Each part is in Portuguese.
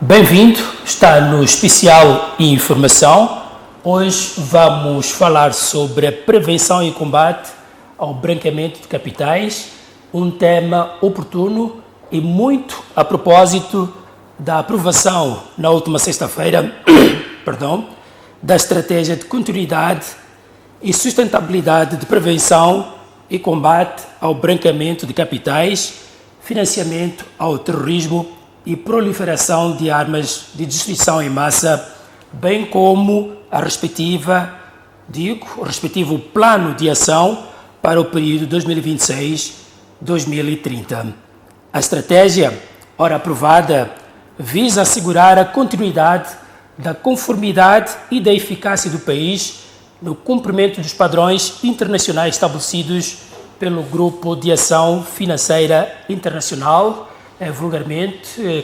Bem-vindo, está no Especial Informação. Hoje vamos falar sobre a prevenção e combate ao branqueamento de capitais, um tema oportuno e muito a propósito da aprovação na última sexta-feira da Estratégia de Continuidade e Sustentabilidade de Prevenção e Combate ao Branqueamento de Capitais, Financiamento ao Terrorismo e Proliferação de Armas de Destruição em Massa, bem como o respectivo Plano de Ação para o período 2026-2030. A estratégia, ora aprovada, visa assegurar a continuidade da conformidade e da eficácia do país no cumprimento dos padrões internacionais estabelecidos pelo Grupo de Ação Financeira Internacional,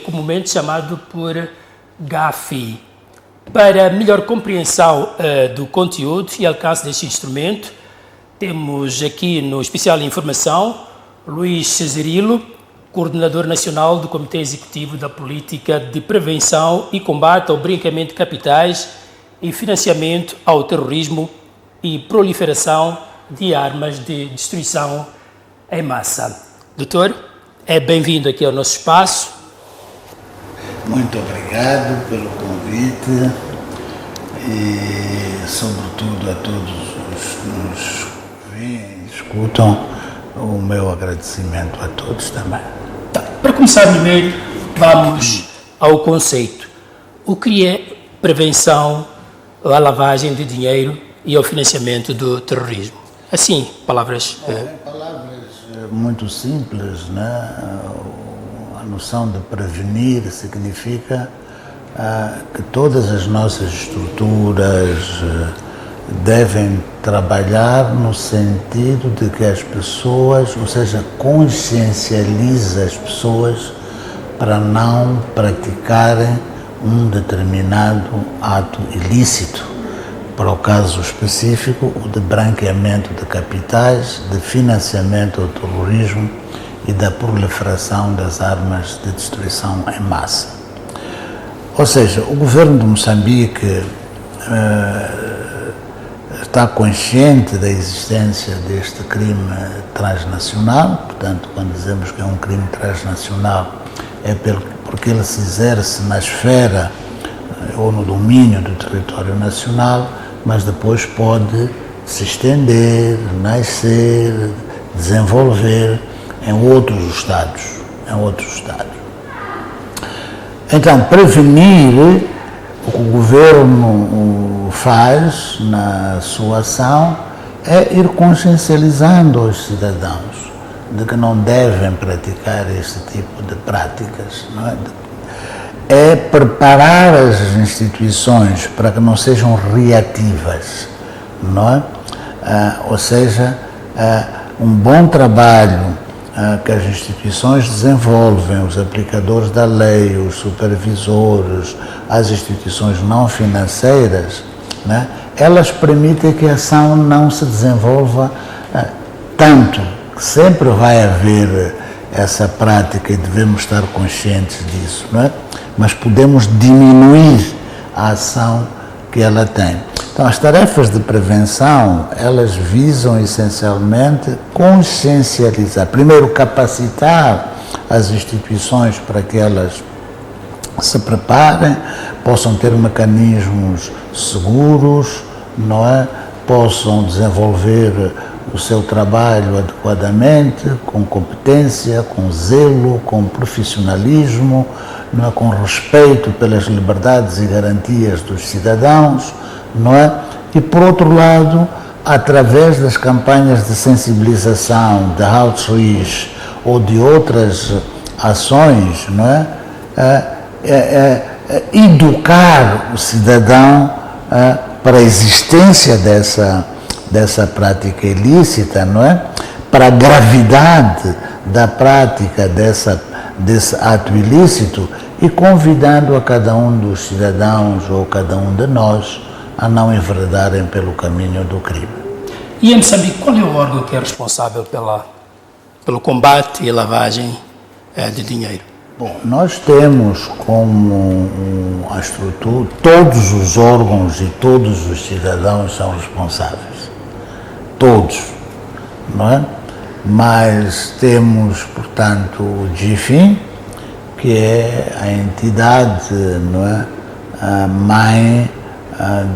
comumente chamado por GAFI. Para melhor compreensão do conteúdo e alcance deste instrumento, temos aqui no Especial Informação Luís Cesarilo, coordenador nacional do Comitê Executivo da Política de Prevenção e Combate ao Branqueamento de Capitais e Financiamento ao Terrorismo e Proliferação de Armas de Destruição em Massa. Doutor, é bem-vindo aqui ao nosso espaço. Muito obrigado pelo convite e, sobretudo, a todos os que nos veem e escutam, o meu agradecimento a todos também. Para começar primeiro, vamos ao conceito. O que é prevenção à lavagem de dinheiro e ao financiamento do terrorismo? Assim, palavras... Palavras muito simples, né? A noção de prevenir significa que todas as nossas estruturas devem trabalhar no sentido de que as pessoas, ou seja, consciencializa as pessoas para não praticarem um determinado ato ilícito. Para o caso específico, o de branqueamento de capitais, de financiamento ao terrorismo e da proliferação das armas de destruição em massa. Ou seja, o governo de Moçambique está consciente da existência deste crime transnacional. Portanto, quando dizemos que é um crime transnacional, é porque ele se exerce na esfera ou no domínio do território nacional, mas depois pode se estender, nascer, desenvolver em outros estados. Então, prevenir, o que o governo faz na sua ação é ir consciencializando os cidadãos de que não devem praticar esse tipo de práticas, não é? É preparar as instituições para que não sejam reativas, não é? Ou seja, um bom trabalho que as instituições desenvolvem, os aplicadores da lei, os supervisores, as instituições não financeiras, né? Elas permitem que a ação não se desenvolva tanto, que sempre vai haver essa prática e devemos estar conscientes disso, não é? Mas podemos diminuir a ação que ela tem. Então, as tarefas de prevenção, elas visam essencialmente consciencializar, primeiro capacitar as instituições para que elas se preparem, possam ter mecanismos seguros, não é? Possam desenvolver o seu trabalho adequadamente, com competência, com zelo, com profissionalismo, não é? Com respeito pelas liberdades e garantias dos cidadãos, não é? E, por outro lado, através das campanhas de sensibilização, de outreach ou de outras ações, não é? Educar o cidadão para a existência dessa prática ilícita, não é? Para a gravidade da prática desse ato ilícito e convidando a cada um dos cidadãos ou cada um de nós a não enveredarem pelo caminho do crime. E em Moçambique, qual é o órgão que é responsável pelo combate e lavagem de dinheiro? Bom, nós temos como a estrutura, todos os órgãos e todos os cidadãos são responsáveis, todos, não é? Mas temos, portanto, o GIFIN, que é a entidade, não é, a mãe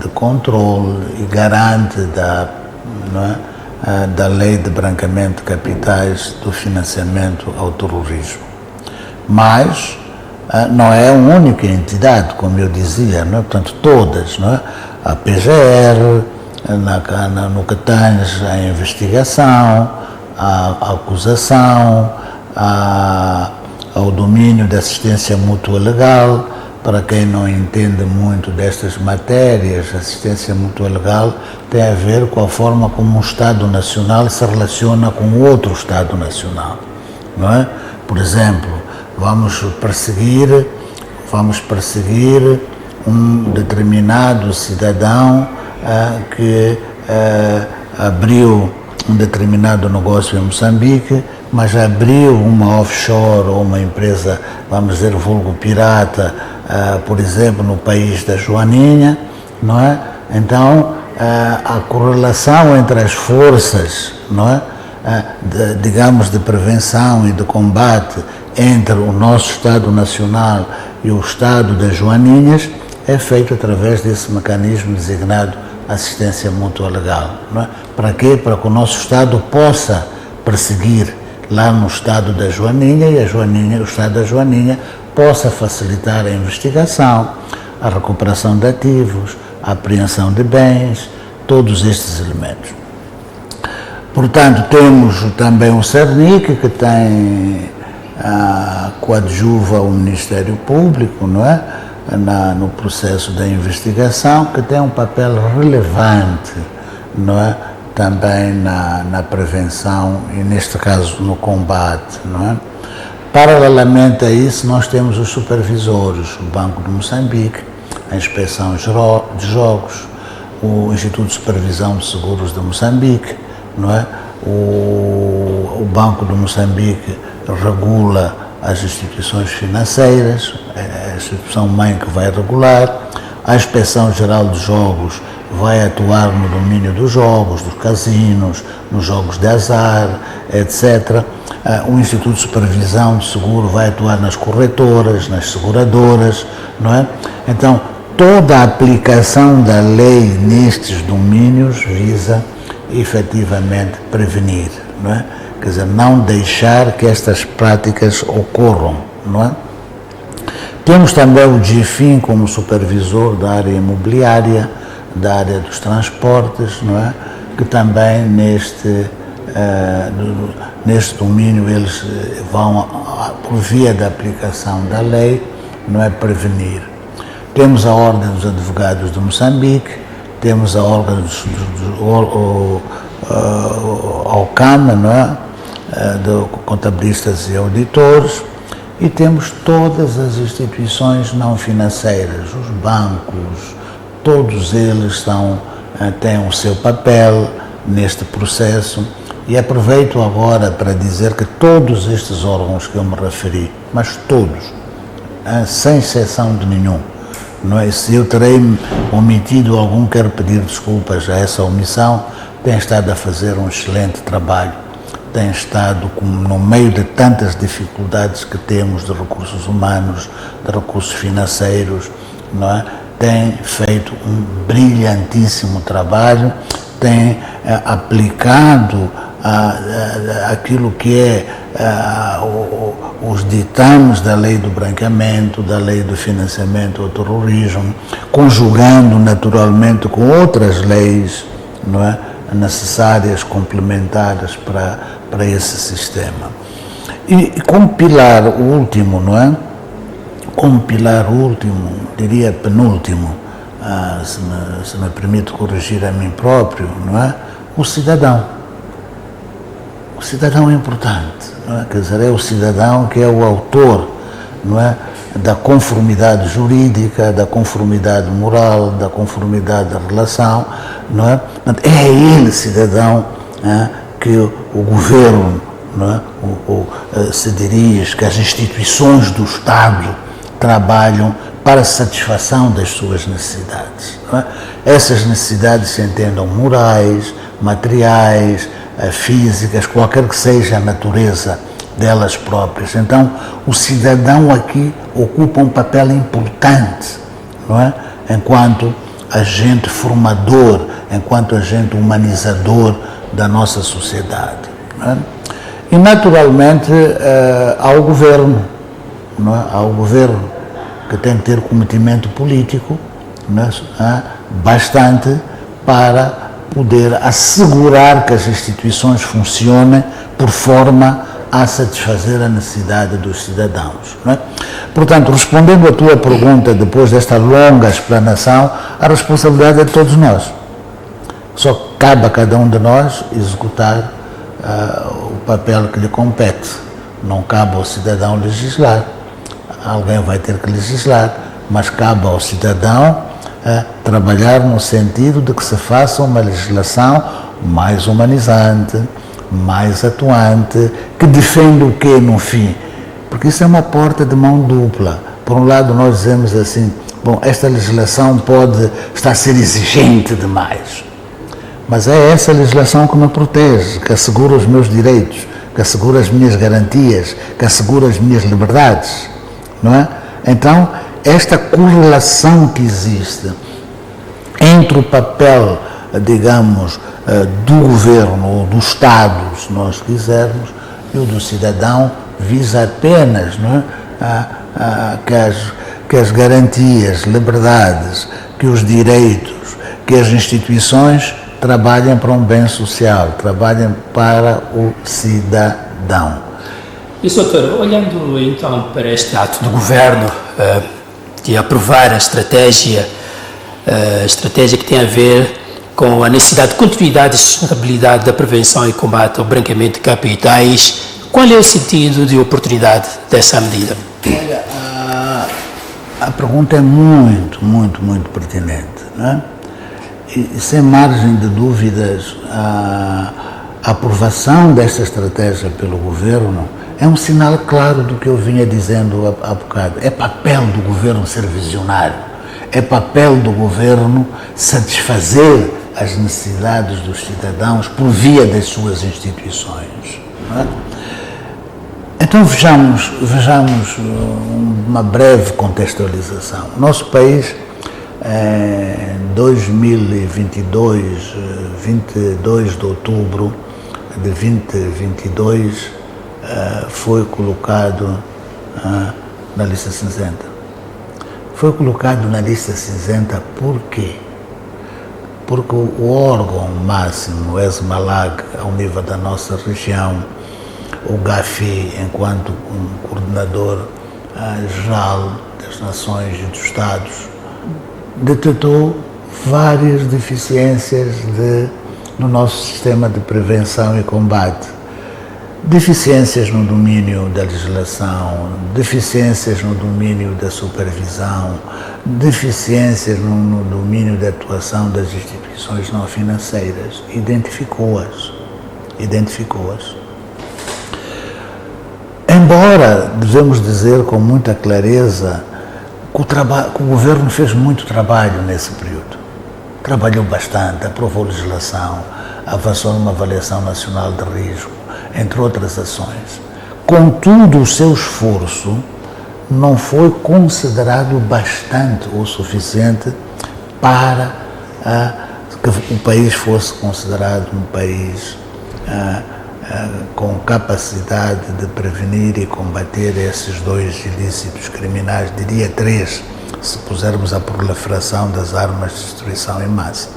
de controle e garante não é, da lei de branqueamento de capitais, do financiamento ao terrorismo. Mas não é a única entidade, como eu dizia, não é? Portanto, todas, não é? A PGR, no que tange a investigação, a acusação, ao domínio da assistência mútua legal. Para quem não entende muito destas matérias, assistência mútua legal tem a ver com a forma como um Estado Nacional se relaciona com outro Estado Nacional, não é? Por exemplo, vamos perseguir um determinado cidadão que abriu um determinado negócio em Moçambique, mas abriu uma offshore ou uma empresa, vamos dizer, vulgo pirata, por exemplo, no país da Joaninha, não é? Então, a correlação entre as forças, não é? Digamos, de prevenção e de combate entre o nosso Estado Nacional e o Estado das Joaninhas é feito através desse mecanismo designado assistência mútua legal, não é? Para quê? Para que o nosso Estado possa perseguir lá no Estado da Joaninha e o Estado da Joaninha possa facilitar a investigação, a recuperação de ativos, a apreensão de bens, todos estes elementos. Portanto, temos também o CERNIC, que tem coadjuva o Ministério Público, não é? No processo da investigação, que tem um papel relevante, não é? Também na prevenção e, neste caso, no combate, não é? Paralelamente a isso, nós temos os supervisores, o Banco de Moçambique, a Inspeção de Jogos, o Instituto de Supervisão de Seguros de Moçambique, não é? O Banco de Moçambique regula as instituições financeiras, é a instituição-mãe que vai regular. A Inspeção Geral de Jogos vai atuar no domínio dos jogos, dos casinos, nos jogos de azar, etc. O Instituto de Supervisão de Seguro vai atuar nas corretoras, nas seguradoras, não é? Então, toda a aplicação da lei nestes domínios visa efetivamente prevenir, não é? Quer dizer, não deixar que estas práticas ocorram, não é? Temos também o GIFIN como supervisor da área imobiliária, da área dos transportes, não é? Que também neste domínio eles vão, por via da aplicação da lei, não é, prevenir. Temos a Ordem dos Advogados de Moçambique, temos a Ordem dos OCAM, não é? De contabilistas e auditores, e temos todas as instituições não financeiras, os bancos, todos eles têm o seu papel neste processo. E aproveito agora para dizer que todos estes órgãos que eu me referi, mas todos, sem exceção de nenhum, não é? Se eu terei omitido algum, quero pedir desculpas a essa omissão, tem estado a fazer um excelente trabalho, tem estado no meio de tantas dificuldades que temos de recursos humanos, de recursos financeiros, não é? Tem feito um brilhantíssimo trabalho, tem aplicado aquilo que é os ditames da lei do branqueamento, da lei do financiamento ao terrorismo, conjugando naturalmente com outras leis, não é, necessárias, complementares para esse sistema. E como pilar último, não é? Como pilar último, diria penúltimo, se me permite corrigir a mim próprio, não é? O cidadão. O cidadão é importante, não é? Quer dizer, é o cidadão que é o autor, não é, da conformidade jurídica, da conformidade moral, da conformidade da relação, não é? É ele, cidadão, que o governo não é? Se diz que as instituições do Estado trabalham para a satisfação das suas necessidades. Não é? Essas necessidades se entendam morais, materiais, físicas, qualquer que seja a natureza delas próprias. Então, o cidadão aqui ocupa um papel importante, não é? Enquanto agente formador, enquanto agente humanizador da nossa sociedade. Não é? E, naturalmente, há o governo, não é? Há o governo que tem que ter cometimento político, não é? Bastante para poder assegurar que as instituições funcionem por forma a satisfazer a necessidade dos cidadãos. Não é? Portanto, respondendo à tua pergunta, depois desta longa explanação, a responsabilidade é de todos nós. Só cabe a cada um de nós executar o papel que lhe compete. Não cabe ao cidadão legislar. Alguém vai ter que legislar, mas cabe ao cidadão trabalhar no sentido de que se faça uma legislação mais humanizante, mais atuante, que defende o quê no fim? Porque isso é uma porta de mão dupla. Por um lado nós dizemos assim, bom, esta legislação pode estar a ser exigente demais, mas é essa legislação que me protege, que assegura os meus direitos, que assegura as minhas garantias, que assegura as minhas liberdades, não é? Então, esta correlação que existe entre o papel, digamos, do governo ou do Estado, se nós quisermos, e o do cidadão visa apenas, não é? Que as garantias, liberdades, que os direitos, que as instituições trabalhem para um bem social, trabalhem para o cidadão. Isso, doutor, olhando então para este ato do governo de aprovar a estratégia que tem a ver com a necessidade de continuidade e sustentabilidade da prevenção e combate ao branqueamento de capitais, qual é o sentido de oportunidade dessa medida? Olha, a pergunta é muito, muito, muito pertinente, não é? E sem margem de dúvidas, a aprovação desta estratégia pelo governo é um sinal claro do que eu vinha dizendo há bocado. É papel do governo ser visionário, é papel do governo satisfazer as necessidades dos cidadãos por via das suas instituições. Não é? Então vejamos uma breve contextualização. Nosso país, em 2022, 22 de outubro de 2022, foi colocado na lista cinzenta. Foi colocado na lista cinzenta por quê? Porque o órgão máximo, o ESMALAG, ao nível da nossa região, o GAFI, enquanto um coordenador geral das nações e dos Estados, detectou várias deficiências no nosso sistema de prevenção e combate. Deficiências no domínio da legislação, deficiências no domínio da supervisão, deficiências no domínio da atuação das instituições não financeiras. Identificou-as. Embora, devemos dizer com muita clareza, que o governo fez muito trabalho nesse período. Trabalhou bastante, aprovou legislação, avançou numa avaliação nacional de risco, entre outras ações. Contudo, o seu esforço não foi considerado bastante ou suficiente para que o país fosse considerado um país com capacidade de prevenir e combater esses dois ilícitos criminais, diria três, se pusermos a proliferação das armas de destruição em massa.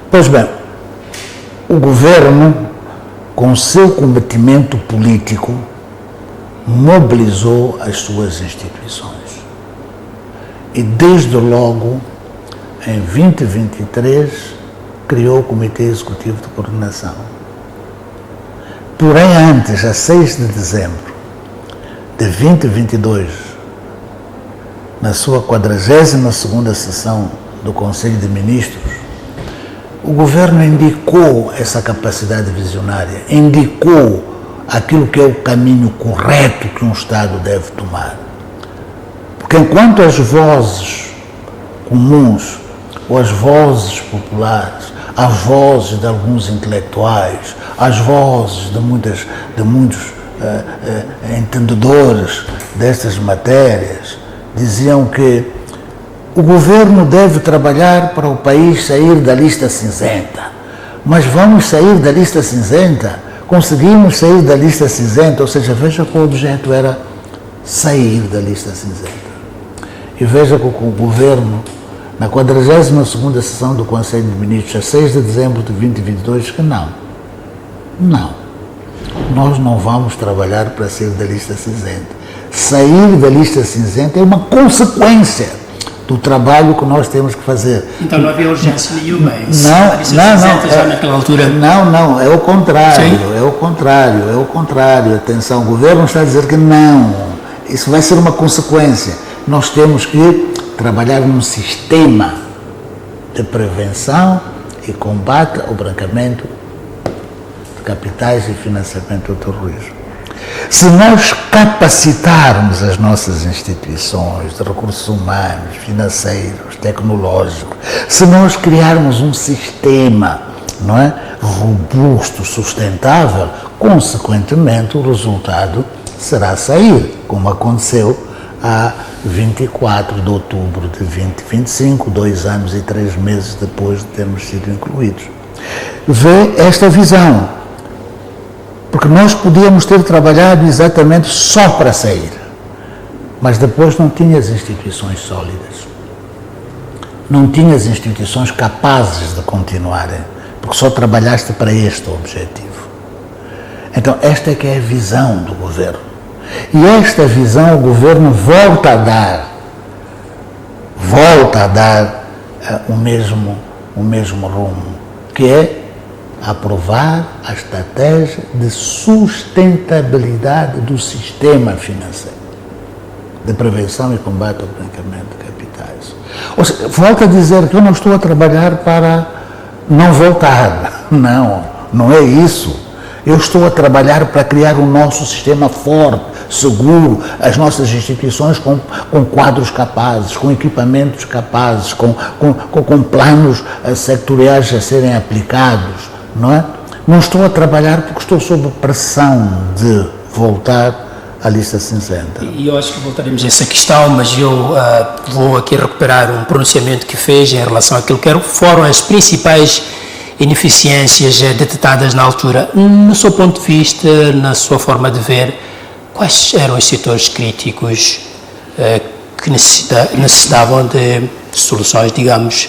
Pois bem, o governo, com seu cometimento político, mobilizou as suas instituições. E desde logo, em 2023, criou o Comitê Executivo de Coordenação. Porém, antes, a 6 de dezembro de 2022, na sua 42ª sessão do Conselho de Ministros, o governo indicou essa capacidade visionária, indicou aquilo que é o caminho correto que um Estado deve tomar. Porque enquanto as vozes comuns, ou as vozes populares, as vozes de alguns intelectuais, as vozes de muitos entendedores destas matérias, diziam que o governo deve trabalhar para o país sair da lista cinzenta. Mas vamos sair da lista cinzenta? Conseguimos sair da lista cinzenta? Ou seja, veja que o objeto era sair da lista cinzenta. E veja que o governo, na 42ª sessão do Conselho de Ministros, a 6 de dezembro de 2022, diz que não, nós não vamos trabalhar para sair da lista cinzenta. Sair da lista cinzenta é uma consequência do trabalho que nós temos que fazer. Então não havia urgência nenhuma em não, naquela altura? Não, é o contrário, Sim. é o contrário. Atenção, o governo está a dizer que não, isso vai ser uma consequência. Nós temos que trabalhar num sistema de prevenção e combate ao branqueamento de capitais e financiamento do terrorismo. Se nós capacitarmos as nossas instituições de recursos humanos, financeiros, tecnológicos, se nós criarmos um sistema, não é, robusto, sustentável, consequentemente o resultado será sair, como aconteceu a 24 de outubro de 2025, 2 anos e 3 meses depois de termos sido incluídos. Vê esta visão, porque nós podíamos ter trabalhado exatamente só para sair, mas depois não tinha as instituições sólidas, não tinha as instituições capazes de continuarem, porque só trabalhaste para este objetivo. Então esta é que é a visão do governo. E esta visão o governo volta a dar o mesmo rumo, que é aprovar a estratégia de sustentabilidade do sistema financeiro, de prevenção e combate ao branqueamento de capitais. Ou seja, volto a dizer que eu não estou a trabalhar para não voltar, não é isso. Eu estou a trabalhar para criar um nosso sistema forte, seguro, as nossas instituições com quadros capazes, com equipamentos capazes, com planos sectoriais a serem aplicados, não é? Não estou a trabalhar porque estou sob pressão de voltar à lista cinzenta. E eu acho que voltaremos a essa questão, mas eu vou aqui recuperar um pronunciamento que fez em relação àquilo que foram as principais ineficiências detectadas na altura. No seu ponto de vista, na sua forma de ver, quais eram os setores críticos que necessitavam de soluções, digamos,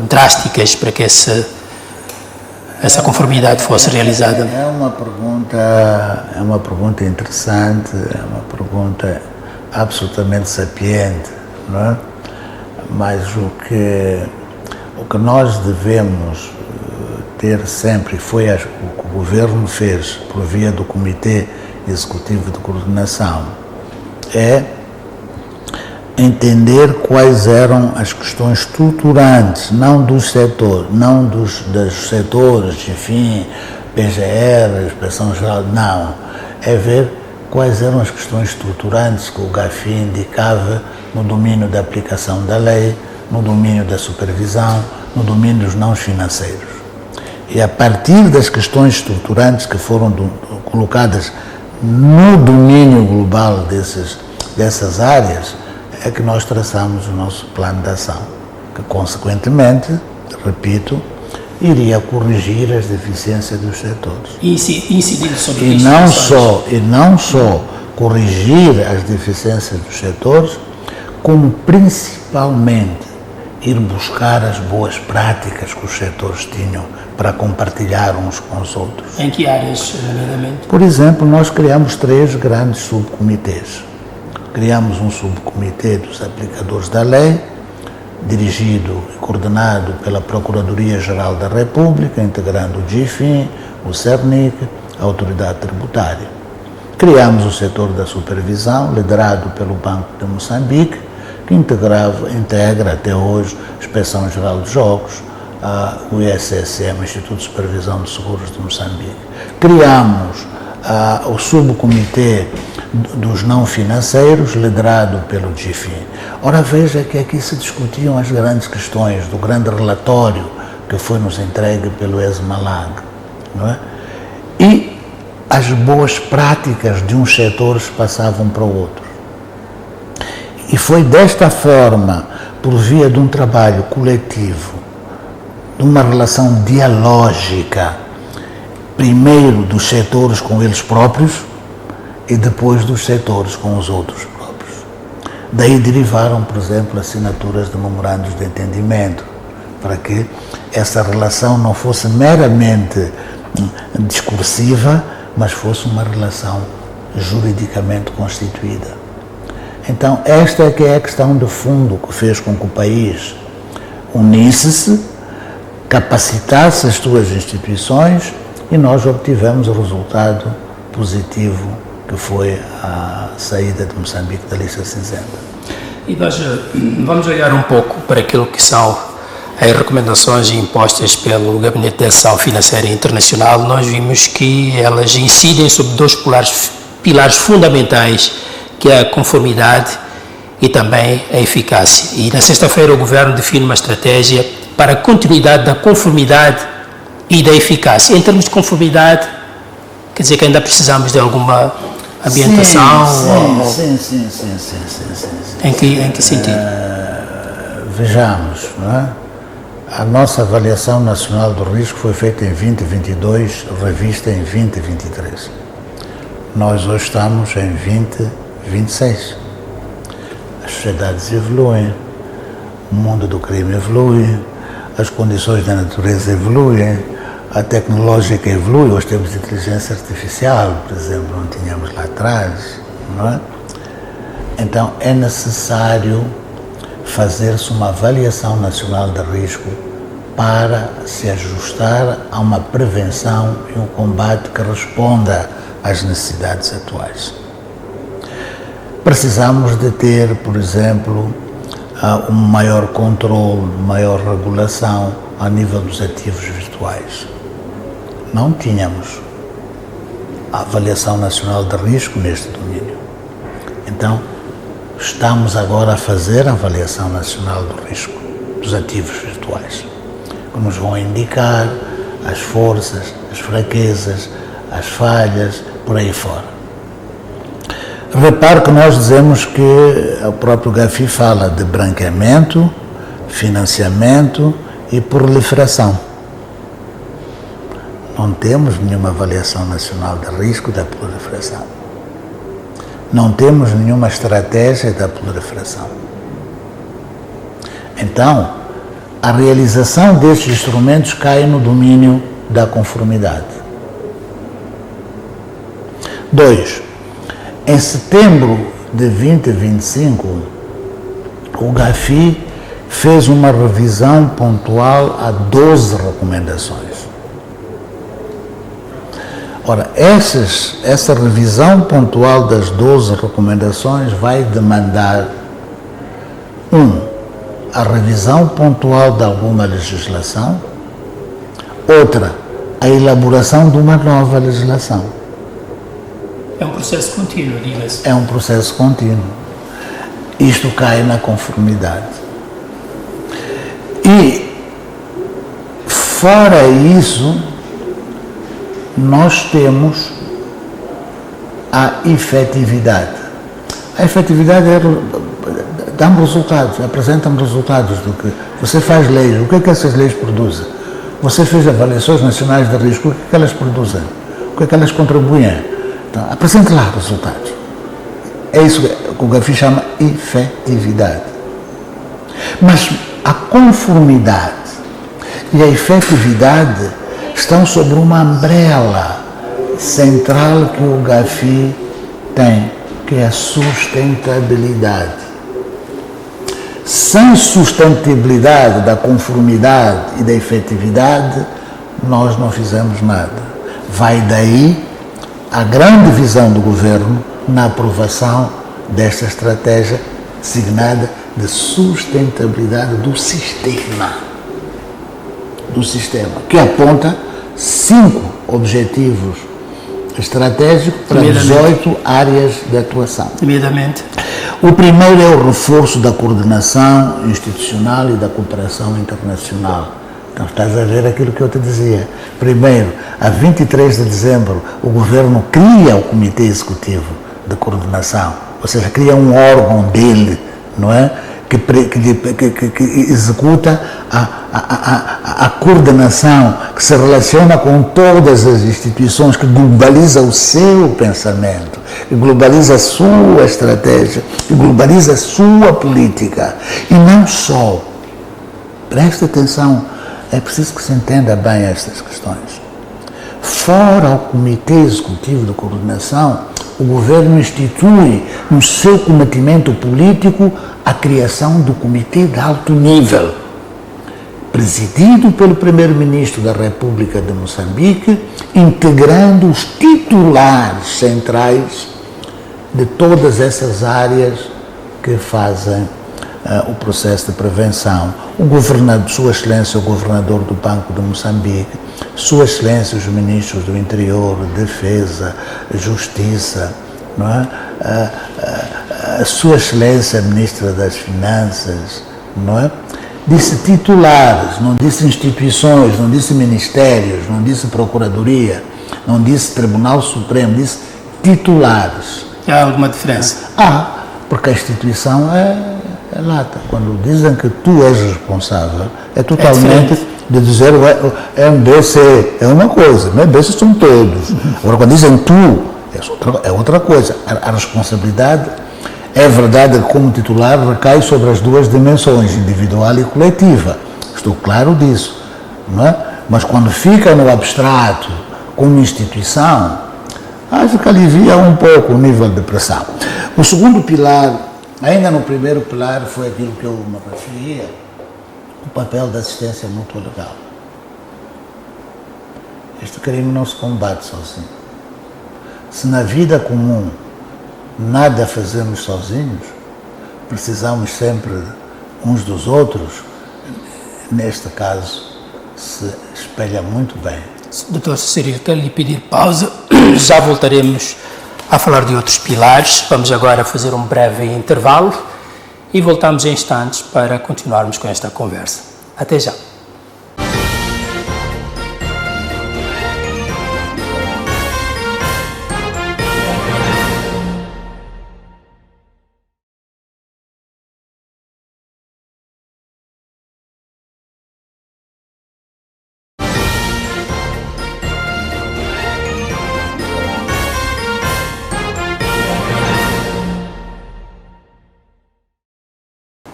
drásticas para que essa conformidade fosse realizada? É uma pergunta interessante, é uma pergunta absolutamente sapiente, não é? Mas o que nós devemos ter sempre, foi o que o governo fez por via do Comitê Executivo de Coordenação, é entender quais eram as questões estruturantes, não dos setores, não dos setores, enfim, PGR, Inspeção Geral, não. É ver quais eram as questões estruturantes que o GAFI indicava no domínio da aplicação da lei, no domínio da supervisão, no domínio dos não financeiros. E a partir das questões estruturantes que foram colocadas no domínio global dessas áreas, é que nós traçamos o nosso plano de ação, que consequentemente, repito, iria corrigir as deficiências dos setores. Incidindo sobre isso. E não só corrigir as deficiências dos setores, como principalmente ir buscar as boas práticas que os setores tinham para compartilhar uns com os outros. Em que áreas, nomeadamente? Por exemplo, nós criamos 3 grandes subcomitês. Criamos um subcomitê dos aplicadores da lei, dirigido e coordenado pela Procuradoria-Geral da República, integrando o GIFIN, o CERNIC, a Autoridade Tributária. Criamos o setor da supervisão, liderado pelo Banco de Moçambique, que integra até hoje a Inspeção Geral de Jogos, o ISSM, Instituto de Supervisão de Seguros de Moçambique. Criamos o subcomitê dos não financeiros, liderado pelo GIFIN. Ora, veja que aqui se discutiam as grandes questões do grande relatório que foi nos entregue pelo ESMALAG, não é? E as boas práticas de uns setores passavam para outros. E foi desta forma, por via de um trabalho coletivo, de uma relação dialógica, primeiro dos setores com eles próprios e depois dos setores com os outros próprios. Daí derivaram, por exemplo, assinaturas de memorandos de entendimento, para que essa relação não fosse meramente discursiva, mas fosse uma relação juridicamente constituída. Então, esta é que é a questão de fundo que fez com que o país unisse-se, capacitasse as suas instituições e nós obtivemos o resultado positivo que foi a saída de Moçambique da lista cinzenta. E nós vamos olhar um pouco para aquilo que são as recomendações impostas pelo Gabinete de Ação Financeira Internacional. Nós vimos que elas incidem sobre dois pilares fundamentais, que é a conformidade e também a eficácia. E na sexta-feira o Governo define uma estratégia para a continuidade da conformidade e da eficácia. Em termos de conformidade, quer dizer que ainda precisamos de alguma ambientação? Sim. Em que sentido? Vejamos, não é? A nossa avaliação nacional do risco foi feita em 2022, revista em 2023. Nós hoje estamos em 2026. As sociedades evoluem, o mundo do crime evolui, as condições da natureza evoluem, a tecnológica evolui. Hoje temos inteligência artificial, por exemplo, não tínhamos lá atrás, não é? Então é necessário fazer-se uma avaliação nacional de risco para se ajustar a uma prevenção e um combate que responda às necessidades atuais. Precisamos de ter, por exemplo, um maior controle, maior regulação a nível dos ativos virtuais. Não tínhamos a avaliação nacional de risco neste domínio. Então, estamos agora a fazer a avaliação nacional do risco dos ativos virtuais, que nos vão indicar as forças, as fraquezas, as falhas, por aí fora. Repare que nós dizemos que o próprio GAFI fala de branqueamento, financiamento e proliferação. Não temos nenhuma avaliação nacional de risco da proliferação. Não temos nenhuma estratégia da proliferação. Então, a realização destes instrumentos cai no domínio da conformidade. 2. Em setembro de 2025, o GAFI fez uma revisão pontual a 12 recomendações. Ora, essa revisão pontual das 12 recomendações vai demandar a revisão pontual de alguma legislação, outra, a elaboração de uma nova legislação. É um processo contínuo, diga-se. É um processo contínuo. Isto cai na conformidade. E, fora isso, nós temos a efetividade. A efetividade dá-me resultados, apresenta-me resultados do que você faz leis. O que é que essas leis produzem? Você fez avaliações nacionais de risco, o que é que elas produzem? O que é que elas contribuem? Então, apresente lá resultados. É isso que o GAFI chama efetividade. Mas a conformidade e a efetividade estão sobre uma umbrella central que o GAFI tem, que é a sustentabilidade. Sem sustentabilidade da conformidade e da efetividade, nós não fizemos nada. Vai daí a grande visão do governo na aprovação desta estratégia designada de sustentabilidade do sistema. do sistema, que aponta 5 objetivos estratégicos para 18 áreas de atuação. Nomeadamente, o primeiro é o reforço da coordenação institucional e da cooperação internacional. Então, estás a ver aquilo que eu te dizia. Primeiro, a 23 de dezembro, o governo cria o Comitê Executivo de Coordenação, ou seja, cria um órgão dele, não é? Que executa a coordenação, que se relaciona com todas as instituições, que globaliza o seu pensamento, que globaliza a sua estratégia, que globaliza a sua política. E não só. Preste atenção, é preciso que se entenda bem estas questões. Fora o Comitê Executivo de Coordenação, o governo institui no seu cometimento político a criação do Comitê de Alto Nível, presidido pelo Primeiro-Ministro da República de Moçambique, integrando os titulares centrais de todas essas áreas que fazem o processo de prevenção. O governador, Sua Excelência, o governador do Banco de Moçambique, Sua Excelência, os ministros do Interior, Defesa, Justiça, não é? Sua Excelência, a ministra das Finanças, não é? Disse titulares, não disse instituições, não disse ministérios, não disse Procuradoria, não disse Tribunal Supremo, disse titulares. Há alguma diferença? Porque a instituição é lata. Quando dizem que tu és responsável, é totalmente de dizer MBC é uma coisa, MBC são todos. Agora, quando dizem tu, é outra coisa. A responsabilidade, é verdade que como titular recai sobre as duas dimensões, individual e coletiva. Estou claro disso, não é? Mas quando fica no abstrato, como instituição, acho que alivia um pouco o nível de pressão. O segundo pilar, ainda no primeiro pilar, foi aquilo que eu me referia, o papel da assistência mútua legal. Este crime não se combate sozinho. Se na vida comum nada fazemos sozinhos, precisamos sempre uns dos outros, neste caso se espelha muito bem. Doutor Cecílio, quero lhe pedir pausa, já voltaremos a falar de outros pilares. Vamos agora fazer um breve intervalo e voltamos em instantes para continuarmos com esta conversa. Até já.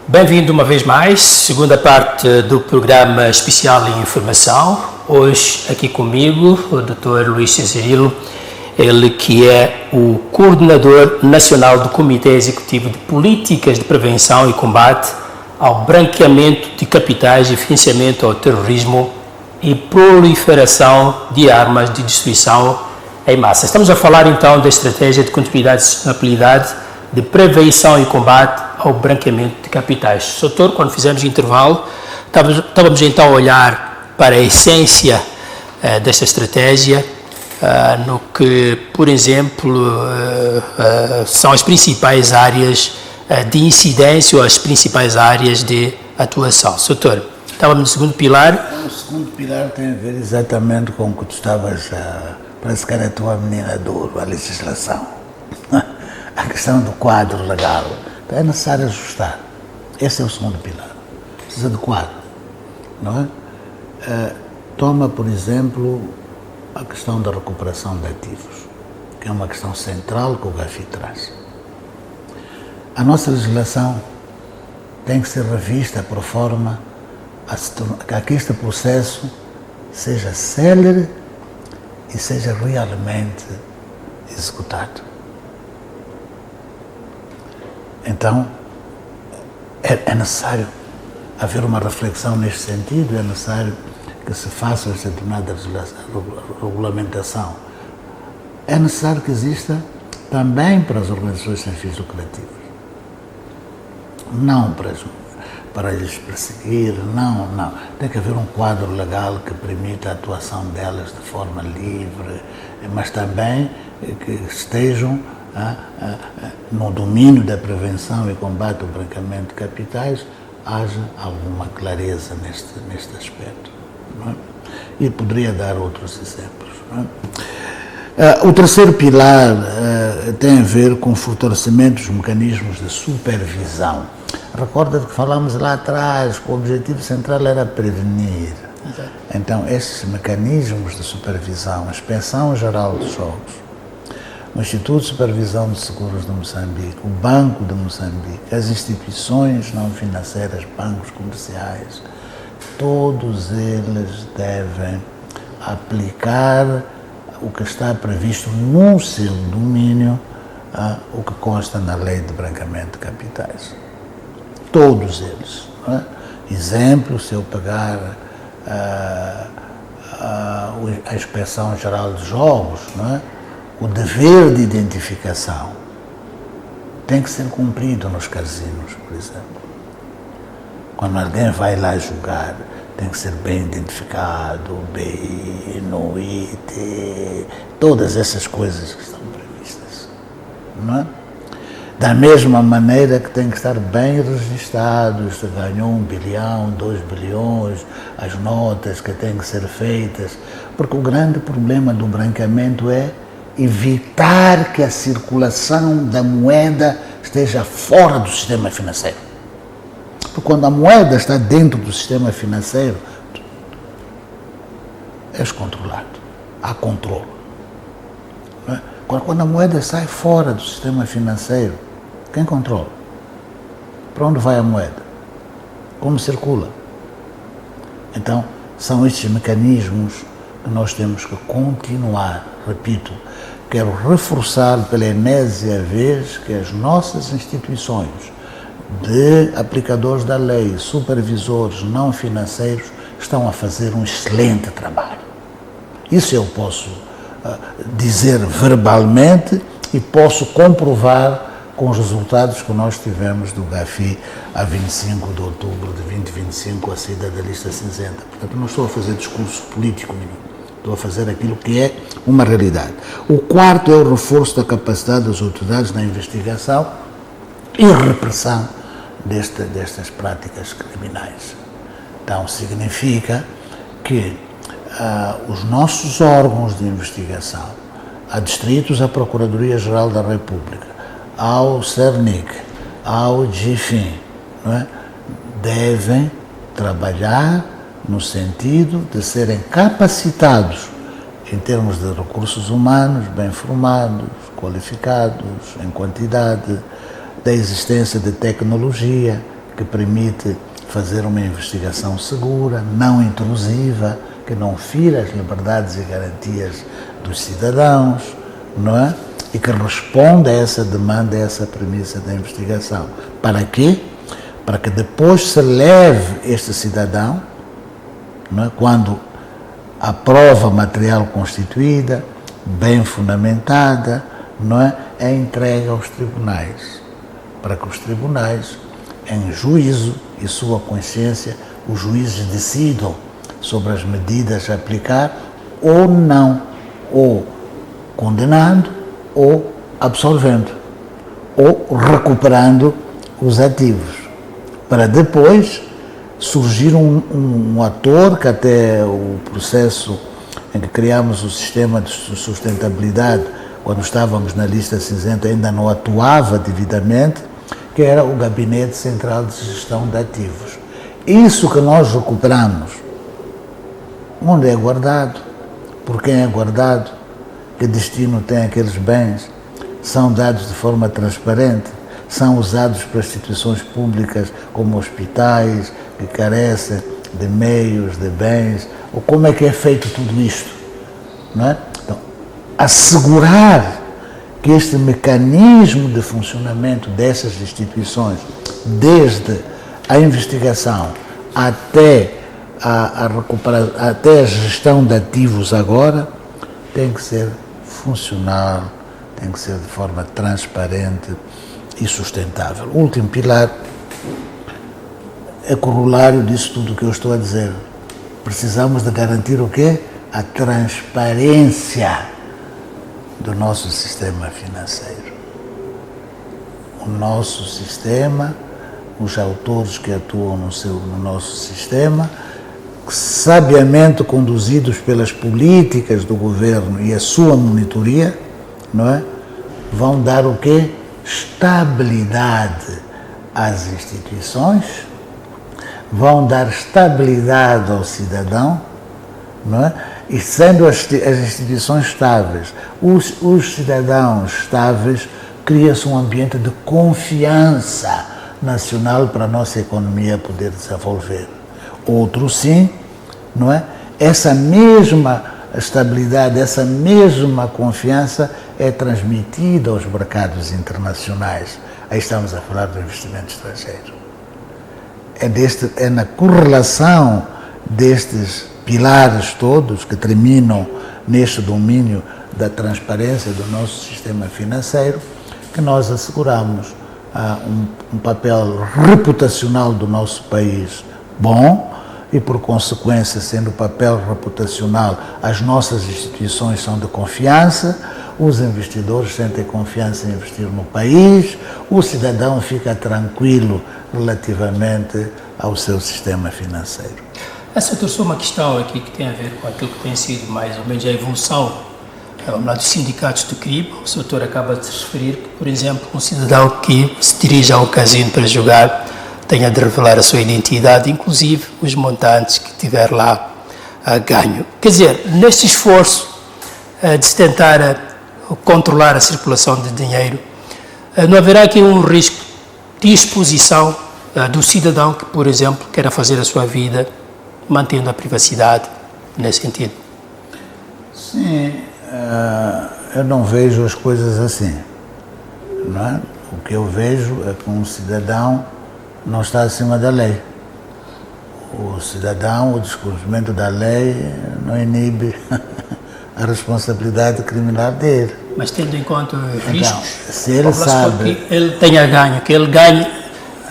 Bem-vindo uma vez mais, segunda parte do programa especial em informação. Hoje aqui comigo o Dr. Luís Cecílio, ele que é o coordenador nacional do Comitê Executivo de Políticas de Prevenção e Combate ao Branqueamento de Capitais e Financiamento ao Terrorismo e Proliferação de Armas de Destruição em Massa. Estamos a falar então da estratégia de continuidade e sustentabilidade de prevenção e combate ao branqueamento de capitais. Doutor, quando fizemos o intervalo, estávamos então a olhar para a essência desta estratégia, no que, por exemplo, são as principais áreas de incidência ou as principais áreas de atuação. Doutor, estávamos no segundo pilar. O segundo pilar tem a ver exatamente com o que tu estavas parece que era a tua menina duro, a legislação. A questão do quadro legal. Então é necessário ajustar. Esse é o segundo pilar. Precisa de quadro, não é? Toma, por exemplo, a questão da recuperação de ativos, que é uma questão central que o GAFI traz. A nossa legislação tem que ser revista por forma a que este processo seja célere e seja realmente executado. Então, é necessário haver uma reflexão neste sentido, é necessário que se faça essa determinada regulamentação. É necessário que exista também para as organizações sem fins lucrativos. Não para as... para lhes perseguir, não. Tem que haver um quadro legal que permita a atuação delas de forma livre, mas também que estejam no domínio da prevenção e combate ao branqueamento de capitais, haja alguma clareza neste aspecto. Não é? E poderia dar outros exemplos. Não é? O terceiro pilar tem a ver com o fortalecimento dos mecanismos de supervisão. Recorda-te que falámos lá atrás que o objetivo central era prevenir. Exato. Então, esses mecanismos de supervisão, a Inspeção Geral dos Jogos, o Instituto de Supervisão de Seguros de Moçambique, o Banco de Moçambique, as instituições não financeiras, bancos comerciais, todos eles devem aplicar o que está previsto no seu domínio, o que consta na Lei de Branqueamento de Capitais. Todos eles. Não é? Exemplo, se eu pegar a Inspeção Geral dos Jogos, não é? O dever de identificação tem que ser cumprido nos casinos, por exemplo. Quando alguém vai lá jogar, tem que ser bem identificado, o BI, no IT, todas essas coisas que estão previstas. Não é? Da mesma maneira que tem que estar bem registado, se ganhou 1 bilhão, 2 bilhões, as notas que têm que ser feitas, porque o grande problema do branqueamento é evitar que a circulação da moeda esteja fora do sistema financeiro. Porque quando a moeda está dentro do sistema financeiro, é descontrolado, há controle. Não é? Quando a moeda sai fora do sistema financeiro, quem controla? Para onde vai a moeda? Como circula? Então, são estes mecanismos que nós temos que continuar. Repito, quero reforçar pela enésima vez que as nossas instituições de aplicadores da lei, supervisores não financeiros, estão a fazer um excelente trabalho. Isso eu posso dizer verbalmente e posso comprovar com os resultados que nós tivemos do GAFI a 25 de outubro de 2025, a saída da lista cinzenta. Portanto, não estou a fazer discurso político nenhum. Estou a fazer aquilo que é uma realidade. O quarto é o reforço da capacidade das autoridades na investigação e repressão destas práticas criminais. Então, significa que os nossos órgãos de investigação, adstritos à Procuradoria-Geral da República, ao CERNIC, ao GIFIN, não é? Devem trabalhar no sentido de serem capacitados em termos de recursos humanos, bem formados, qualificados, em quantidade, da existência de tecnologia que permite fazer uma investigação segura, não intrusiva, que não fira as liberdades e garantias dos cidadãos, não é? E que responda a essa demanda, a essa premissa da investigação. Para quê? Para que depois se leve este cidadão, não é? Quando a prova material constituída, bem fundamentada, não é? É entregue aos tribunais, para que os tribunais, em juízo e sua consciência, os juízes decidam sobre as medidas a aplicar ou não, ou condenando, ou absolvendo, ou recuperando os ativos, para depois surgir um ator que até o processo em que criamos o sistema de sustentabilidade, quando estávamos na lista cinzenta, ainda não atuava devidamente, que era o Gabinete Central de Gestão de Ativos. Isso que nós recuperamos, onde é guardado? Por quem é guardado? Que destino tem aqueles bens? São dados de forma transparente? São usados para instituições públicas como hospitais, que carecem de meios, de bens? Ou como é que é feito tudo isto? Não é? Então, assegurar que este mecanismo de funcionamento dessas instituições, desde a investigação até a recuperação, até a gestão de ativos agora, tem que ser funcional, tem que ser de forma transparente e sustentável. O último pilar é corolário disso tudo que eu estou a dizer. Precisamos de garantir o quê? A transparência do nosso sistema financeiro. O nosso sistema, os autores que atuam no nosso sistema, sabiamente conduzidos pelas políticas do governo e a sua monitoria, não é? Vão dar o quê? Estabilidade às instituições, vão dar estabilidade ao cidadão, não é? E sendo as instituições estáveis, os cidadãos estáveis, cria-se um ambiente de confiança nacional para a nossa economia poder desenvolver. Outro sim, não é? Essa mesma estabilidade, essa mesma confiança é transmitida aos mercados internacionais. Aí estamos a falar do investimento estrangeiro. É na correlação destes pilares todos que terminam neste domínio da transparência do nosso sistema financeiro que nós asseguramos um papel reputacional do nosso país bom e, por consequência, sendo papel reputacional, as nossas instituições são de confiança, os investidores sentem confiança em investir no país, o cidadão fica tranquilo relativamente ao seu sistema financeiro. Essa trouxe uma questão aqui que tem a ver com aquilo que tem sido mais ou menos a evolução dos sindicatos do crime. O Sr. acaba de se referir que, por exemplo, um cidadão que se dirige ao casino para jogar tenha de revelar a sua identidade, inclusive os montantes que tiver lá ganho. Quer dizer, neste esforço de se tentar controlar a circulação de dinheiro, não haverá aqui um risco de exposição do cidadão que, por exemplo, queira fazer a sua vida mantendo a privacidade nesse sentido? Sim, eu não vejo as coisas assim, não é? O que eu vejo é que um cidadão não está acima da lei. O cidadão, o descumprimento da lei não inibe a responsabilidade criminal dele. Mas tendo em conta os riscos, se ele sabe que ele tenha ganho, que ele ganhe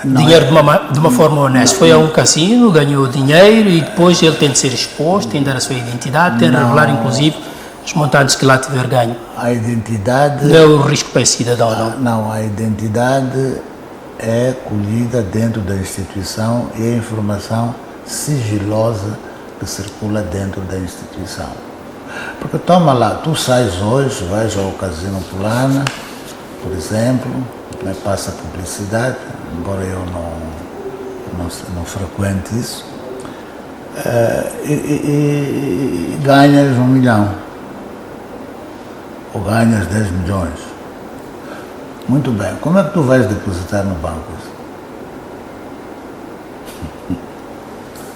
dinheiro de uma forma honesta. Foi a um cassino, ganhou dinheiro e depois ele tem de ser exposto, tem de dar a sua identidade, tem de revelar inclusive os montantes que lá tiver ganho. A identidade... Não é o risco para esse cidadão, não? Não, a identidade é colhida dentro da instituição e a informação sigilosa que circula dentro da instituição. Porque toma lá, tu sais hoje, vais ao casino Pulana, por exemplo, passa publicidade, embora eu não frequente isso, e ganhas 1 milhão, ou ganhas 10 milhões. Muito bem, como é que tu vais depositar no banco isso?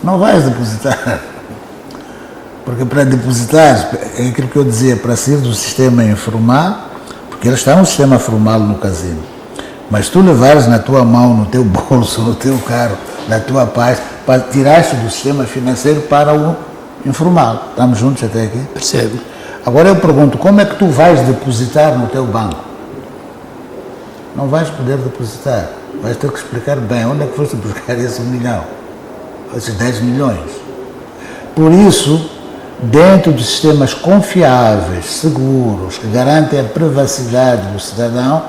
Não vais depositar. Porque para depositar, é aquilo que eu dizia, para sair do sistema informal, porque ele está no sistema formal no casino, mas tu levares na tua mão, no teu bolso, no teu carro, na tua paz, para tirar-te do sistema financeiro para o informal. Estamos juntos até aqui? Percebo. Agora eu pergunto, como é que tu vais depositar no teu banco? Não vais poder depositar. Vais ter que explicar bem onde é que foste buscar esse 1 milhão, esses 10 milhões. Por isso, dentro de sistemas confiáveis, seguros, que garantem a privacidade do cidadão,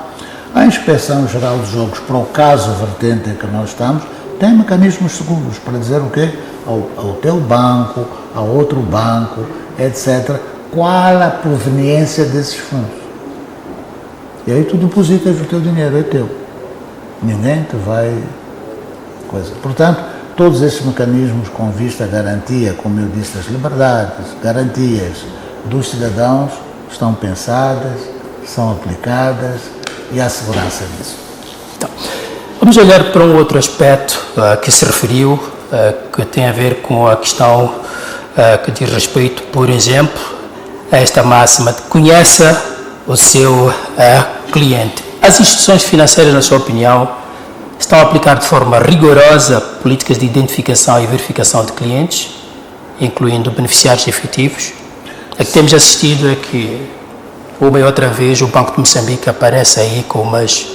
a Inspeção Geral dos Jogos, para o caso vertente em que nós estamos, tem mecanismos seguros para dizer o quê? Ao teu banco, a outro banco, etc., qual a proveniência desses fundos. E aí tu depositas o teu dinheiro, é teu. Ninguém te vai... Portanto, todos esses mecanismos com vista à garantia, como eu disse, das liberdades, garantias dos cidadãos, estão pensadas, são aplicadas e há segurança nisso. Então, vamos olhar para um outro aspecto que se referiu, que tem a ver com a questão que diz respeito, por exemplo, a esta máxima de conheça o seu cliente. As instituições financeiras, na sua opinião, estão a aplicar de forma rigorosa políticas de identificação e verificação de clientes, incluindo beneficiários efetivos. A que temos assistido é que, uma e outra vez, o Banco de Moçambique aparece aí com umas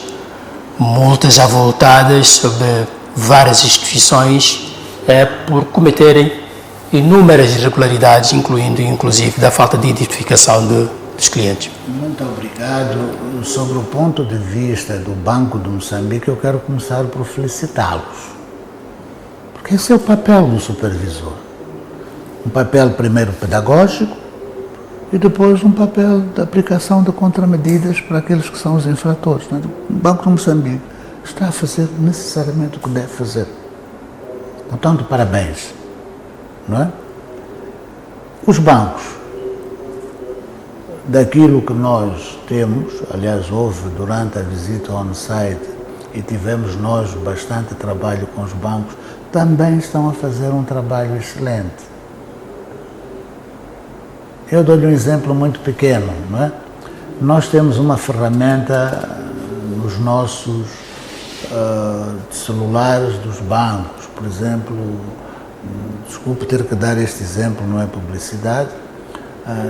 multas avultadas sobre várias instituições por cometerem inúmeras irregularidades, incluindo inclusive da falta de identificação dos clientes. Muito obrigado. Sobre o ponto de vista do Banco de Moçambique, eu quero começar por felicitá-los. Porque esse é o papel do supervisor. Um papel primeiro pedagógico e depois um papel de aplicação de contramedidas para aqueles que são os infratores. O Banco de Moçambique está a fazer necessariamente o que deve fazer. Portanto, parabéns. Não é? Os bancos, daquilo que nós temos, aliás, houve durante a visita on-site e tivemos nós bastante trabalho com os bancos, também estão a fazer um trabalho excelente. Eu dou-lhe um exemplo muito pequeno, não é? Nós temos uma ferramenta nos nossos celulares dos bancos, por exemplo, desculpe ter que dar este exemplo, não é publicidade,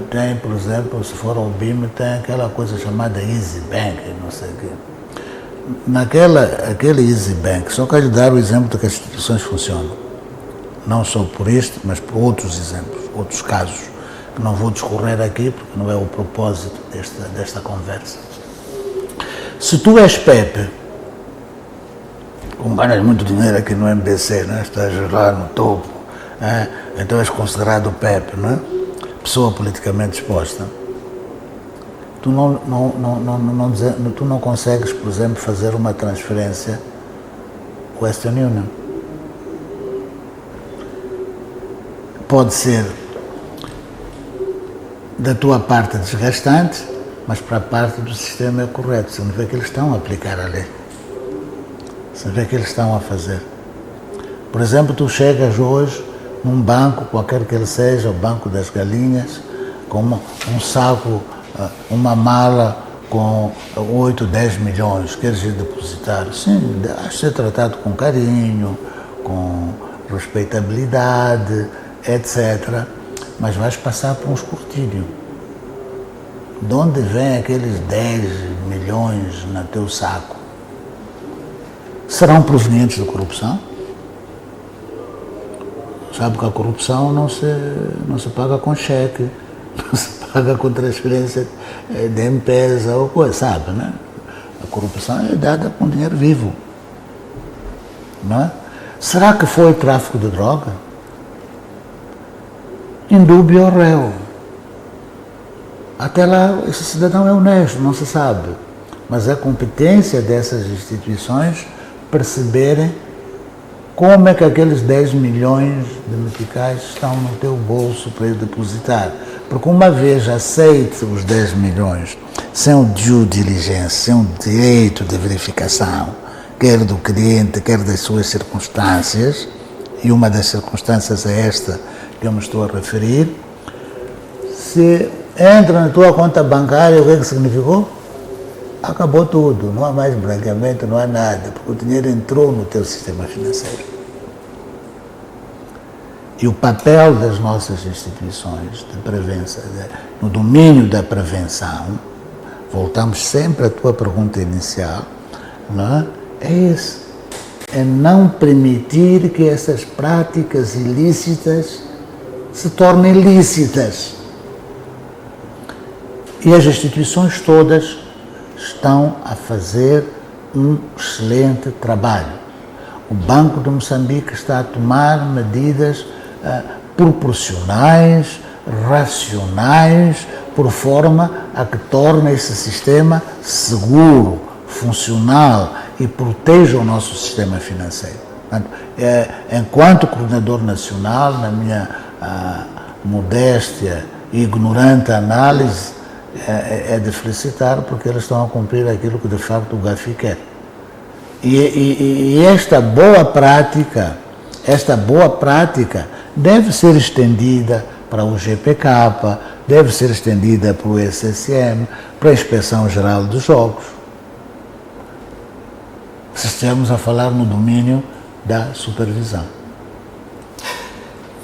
tem, por exemplo, se for ao BIM, tem aquela coisa chamada Easy Bank, não sei o quê. Aquele Easy Bank, só quero dar o exemplo de que as instituições funcionam. Não só por este, mas por outros exemplos, outros casos, que não vou discorrer aqui, porque não é o propósito desta conversa. Se tu és Pepe, como ganhas muito dinheiro aqui no MBC, né? Estás lá no topo, então és considerado Pepe, não é? Pessoa politicamente exposta. Tu não consegues, por exemplo, fazer uma transferência Western Union. Pode ser da tua parte desgastante, mas para a parte do sistema é correto. Você não vê que eles estão a aplicar a lei. Você vê que eles estão a fazer. Por exemplo, tu chegas hoje num banco, qualquer que ele seja, o Banco das Galinhas, com um saco, uma mala com 8, 10 milhões, queres ir depositar? Sim, has de ser tratado com carinho, com respeitabilidade, etc. Mas vais passar por um escrutínio. De onde vêm aqueles 10 milhões no teu saco? Serão provenientes de corrupção? Sabe que a corrupção não se paga com cheque, não se paga com transferência de empresa ou coisa, sabe, né? A corrupção é dada com dinheiro vivo, não é? Será que foi tráfico de droga? Indúbio réu. Até lá, esse cidadão é honesto, não se sabe. Mas é competência dessas instituições perceberem como é que aqueles 10 milhões de meticais estão no teu bolso para ir depositar. Porque uma vez aceite os 10 milhões, sem o due diligence, sem o direito de verificação, quer do cliente, quer das suas circunstâncias, e uma das circunstâncias é esta que eu me estou a referir, se entra na tua conta bancária, o que é que significou? Acabou tudo, não há mais branqueamento, não há nada, porque o dinheiro entrou no teu sistema financeiro. E o papel das nossas instituições de prevenção, no domínio da prevenção, voltamos sempre à tua pergunta inicial, não é esse, é não permitir que essas práticas ilícitas se tornem lícitas. E as instituições todas estão a fazer um excelente trabalho. O Banco de Moçambique está a tomar medidas proporcionais, racionais, por forma a que torne esse sistema seguro, funcional e proteja o nosso sistema financeiro. Enquanto coordenador nacional, na minha modéstia e ignorante análise, é de felicitar porque eles estão a cumprir aquilo que de facto o GAFI quer. E esta boa prática deve ser estendida para o GPK, deve ser estendida para o SSM, para a Inspeção Geral dos Jogos. Se estamos a falar no domínio da supervisão.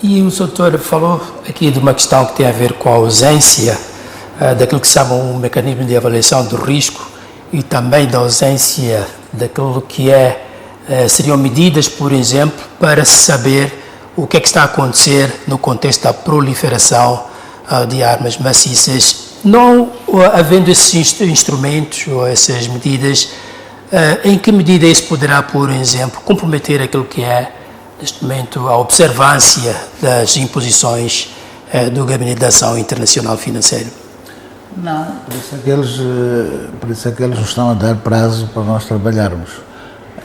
E o doutor falou aqui de uma questão que tem a ver com a ausência daquilo que se chama um mecanismo de avaliação do risco e também da ausência daquilo que é seriam medidas, por exemplo, para saber o que é que está a acontecer no contexto da proliferação de armas maciças, não havendo esses instrumentos ou essas medidas, em que medida isso poderá, por exemplo, comprometer aquilo que é, neste momento, a observância das imposições do Gabinete de Ação Internacional Financeira? Não, por isso é que eles estão a dar prazo para nós trabalharmos.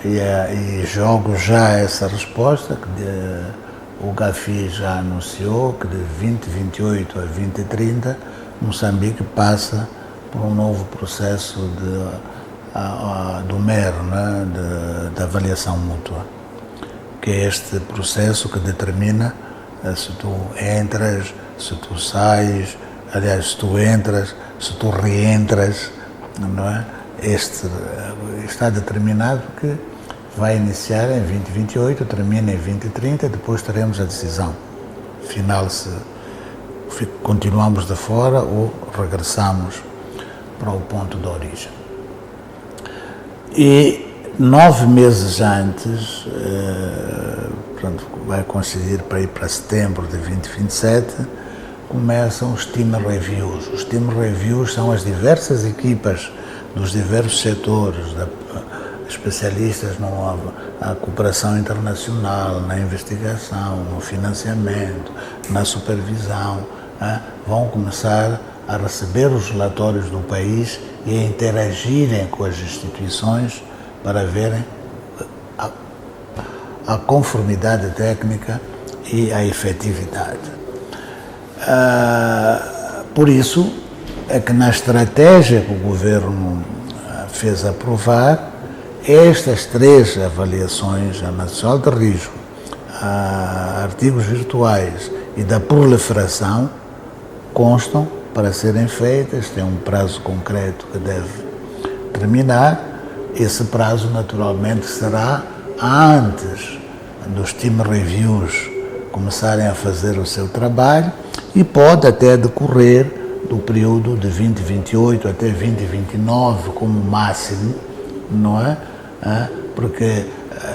E jogo já essa resposta, que o GAFI já anunciou que de 2028 a 2030 Moçambique passa por um novo processo do MER, né, de avaliação mútua, que é este processo que determina se tu entras, se tu sais, aliás, se tu entras, se tu reentras, não é? Está determinado que vai iniciar em 2028, termina em 2030, depois teremos a decisão final se continuamos de fora ou regressamos para o ponto de origem. E 9 meses antes, portanto, vai coincidir para ir para setembro de 2027, começam os team reviews. Os team reviews são as diversas equipas dos diversos setores, especialistas na cooperação internacional, na investigação, no financiamento, na supervisão, vão começar a receber os relatórios do país e a interagirem com as instituições para verem a conformidade técnica e a efetividade. Por isso é que na estratégia que o governo fez aprovar, estas 3 avaliações, a nacional de risco, a artigos virtuais e da proliferação, constam para serem feitas, tem um prazo concreto que deve terminar. Esse prazo, naturalmente, será antes dos team reviews começarem a fazer o seu trabalho e pode até decorrer do período de 2028 até 2029 como máximo, não é? Porque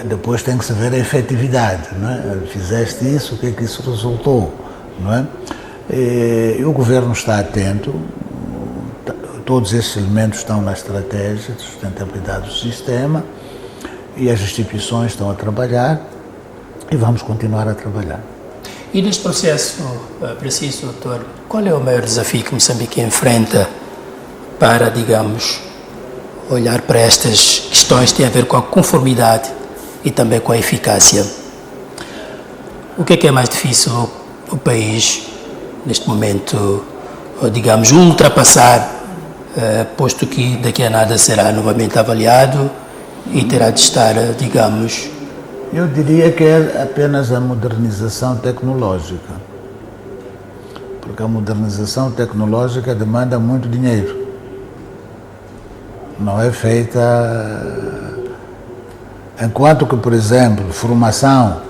depois tem que se ver a efetividade, não é? Fizeste isso, o que é que isso resultou, não é? E o governo está atento, todos esses elementos estão na estratégia de sustentabilidade do sistema e as instituições estão a trabalhar e vamos continuar a trabalhar. E neste processo, preciso, doutor, qual é o maior desafio que Moçambique enfrenta para, digamos, olhar para estas questões que têm a ver com a conformidade e também com a eficácia? O que é mais difícil o país, neste momento, digamos, ultrapassar, posto que daqui a nada será novamente avaliado e terá de estar, digamos... Eu diria que é apenas a modernização tecnológica, porque a modernização tecnológica demanda muito dinheiro. Não é feita... Enquanto que, por exemplo, formação,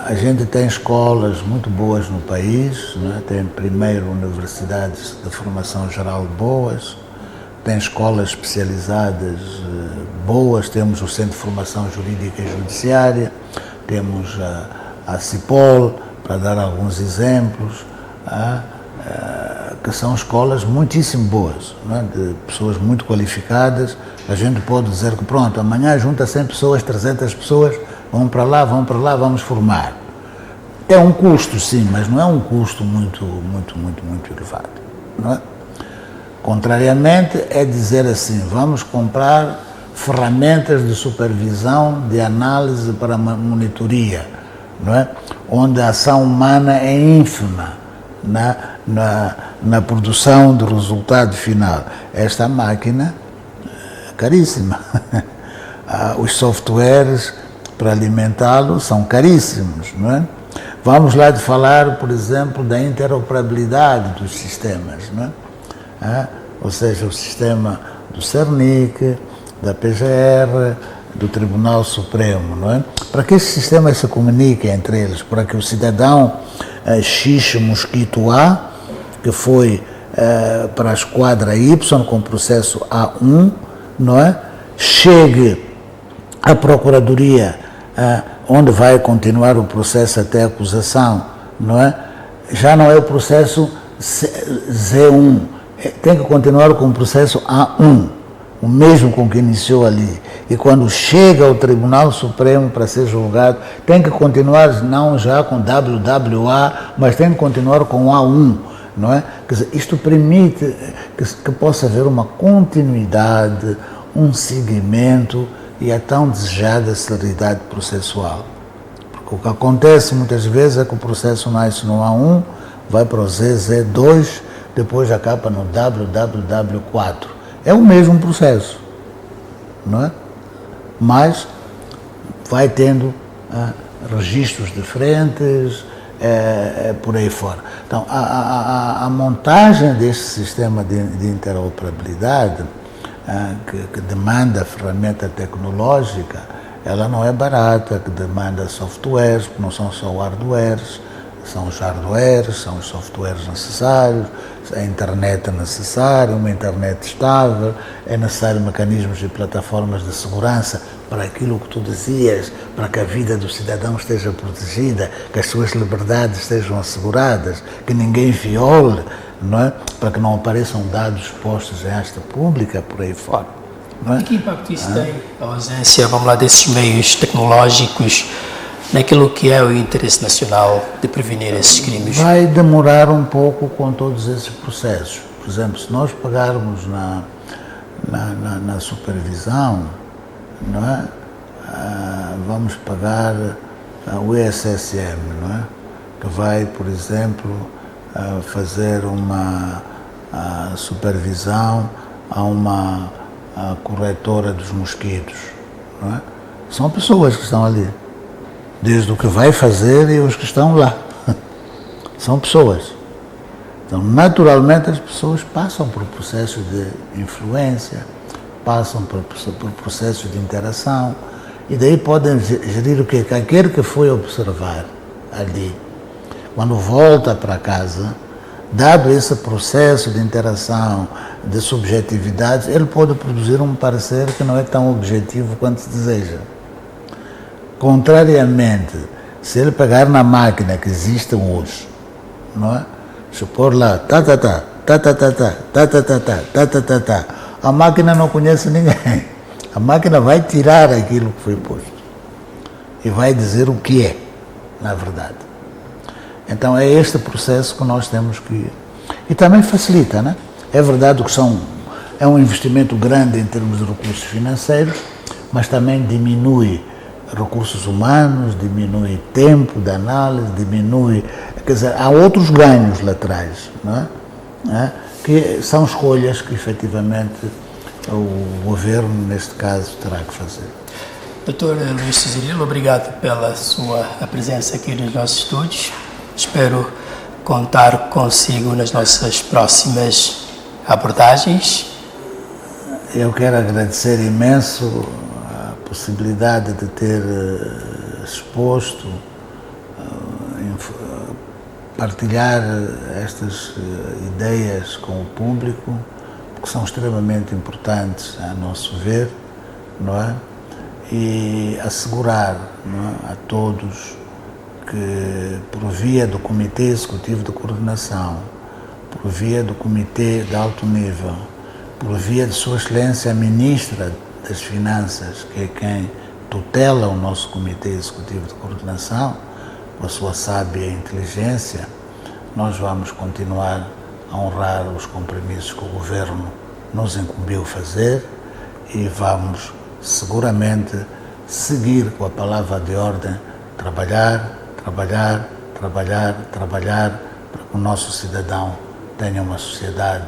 a gente tem escolas muito boas no país, né? Tem primeiro universidades de formação geral boas, tem escolas especializadas boas, temos o Centro de Formação Jurídica e Judiciária, temos a CIPOL, para dar alguns exemplos, que são escolas muitíssimo boas, né? De pessoas muito qualificadas. A gente pode dizer que pronto, amanhã junta 100 pessoas, 300 pessoas, vão para lá, vamos formar. É um custo, sim, mas não é um custo muito elevado, não é? Contrariamente, é dizer assim, vamos comprar ferramentas de supervisão, de análise para monitoria, não é? Onde a ação humana é ínfima na produção do resultado final. Esta máquina é caríssima. Os softwares para alimentá-lo são caríssimos, não é? Vamos lá de falar, por exemplo, da interoperabilidade dos sistemas, não é? Ou seja, o sistema do CERNIC, da PGR, do Tribunal Supremo, não é? Para que esses sistemas se comuniquem entre eles, para que o cidadão X mosquito A, que foi para a esquadra Y com o processo A1, não é? Chegue a Procuradoria, onde vai continuar o processo até acusação, não é? Já não é o processo Z1, tem que continuar com o processo A1, o mesmo com que iniciou ali. E quando chega ao Tribunal Supremo para ser julgado, tem que continuar não já com WWA, mas tem que continuar com A1, não é? Quer dizer, isto permite que possa haver uma continuidade, um seguimento e a tão desejada celeridade processual. Porque o que acontece muitas vezes é que o processo nasce no A1, vai para o ZZ2, depois acaba no WWW4. É o mesmo processo, não é? Mas vai tendo registros diferentes, por aí fora. Então, a montagem deste sistema de interoperabilidade, que demanda ferramenta tecnológica, ela não é barata, que demanda softwares, não são só hardwares, são os hardwares, são os softwares necessários, a internet é necessária, uma internet estável, é necessário mecanismos e plataformas de segurança para aquilo que tu dizias, para que a vida do cidadão esteja protegida, que as suas liberdades estejam asseguradas, que ninguém viole, não é? Para que não apareçam dados expostos em esta pública, por aí fora. Não é? E que impacto isso tem, a ausência, vamos lá, desses meios tecnológicos naquilo que é o interesse nacional de prevenir esses crimes? Vai demorar um pouco com todos esses processos. Por exemplo, se nós pegarmos na supervisão, não é? Vamos pagar o ISSM, não é? Que vai, por exemplo, fazer uma supervisão a uma corretora dos mosquitos, não é? São pessoas que estão ali, desde o que vai fazer e os que estão lá. São pessoas. Então, naturalmente, as pessoas passam por processo de influência, passam por processo de interação, e daí podem gerir o quê? Aquele que foi observar ali, quando volta para casa, dado esse processo de interação, de subjetividade, ele pode produzir um parecer que não é tão objetivo quanto se deseja. Contrariamente, se ele pegar na máquina que existe hoje, não é? Se pôr lá, a máquina não conhece ninguém. A máquina vai tirar aquilo que foi posto e vai dizer o que é, na verdade. Então é este processo que nós temos que... E também facilita, né? É verdade que é um investimento grande em termos de recursos financeiros, mas também diminui recursos humanos, diminui tempo de análise, diminui... Quer dizer, há outros ganhos laterais, não é? Que são escolhas que efetivamente o governo, neste caso, terá que fazer. Dr. Luís Cesarilo, obrigado pela sua presença aqui nos nossos estúdios. Espero contar consigo nas nossas próximas abordagens. Eu quero agradecer imenso a possibilidade de ter exposto, partilhar estas ideias com o público, que são extremamente importantes, a nosso ver, não é? E assegurar, não é, a todos que, por via do Comitê Executivo de Coordenação, por via do Comitê de Alto Nível, por via de Sua Excelência a Ministra das Finanças, que é quem tutela o nosso Comitê Executivo de Coordenação, com a sua sábia inteligência, nós vamos continuar a honrar os compromissos que o Governo nos incumbiu fazer e vamos seguramente seguir com a palavra de ordem, trabalhar para que o nosso cidadão tenha uma sociedade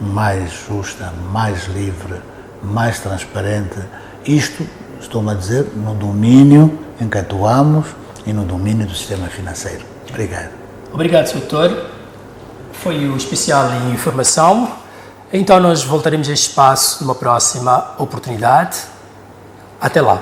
mais justa, mais livre, mais transparente. Isto, estou-me a dizer, no domínio em que atuamos e no domínio do sistema financeiro. Obrigado. Obrigado, Sr. Doutor. Foi o especial em informação. Então nós voltaremos a este espaço numa próxima oportunidade. Até lá.